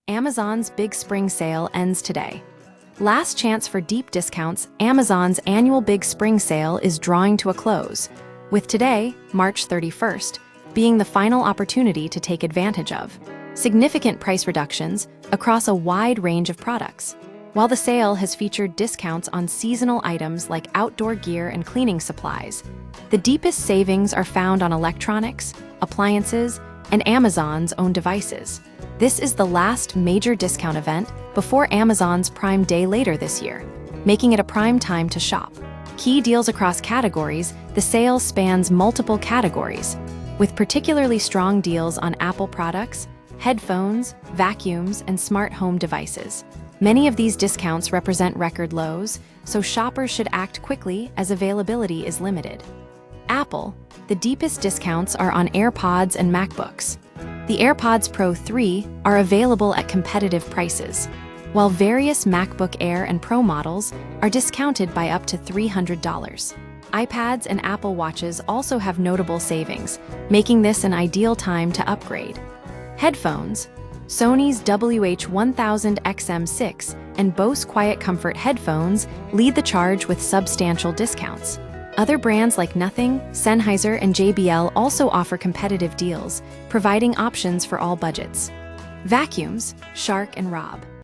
Amazon's Big Spring Sale ends today. Last chance for deep discounts, Amazon's annual Big Spring Sale is drawing to a close, with today, March 31st, being the final opportunity to take advantage of significant price reductions across a wide range of products. While the sale has featured discounts on seasonal items like outdoor gear and cleaning supplies, the deepest savings are found on electronics, appliances, and Amazon's own devices. This is the last major discount event before Amazon's Prime Day later this year, making it a prime time to shop. Key deals across categories, the sale spans multiple categories, with particularly strong deals on Apple products, headphones, vacuums, and smart home devices. Many of these discounts represent record lows, so shoppers should act quickly as availability is limited. Apple, the deepest discounts are on AirPods and MacBooks. The AirPods Pro 3 are available at competitive prices, while various MacBook Air and Pro models are discounted by up to $300. iPads and Apple Watches also have notable savings, making this an ideal time to upgrade. Headphones, Sony's WH-1000 and Bose Quiet Comfort headphones lead the charge with substantial discounts. Other brands like Nothing, Sennheiser, and JBL also offer competitive deals, providing options for all budgets. Vacuums, Shark and Robb.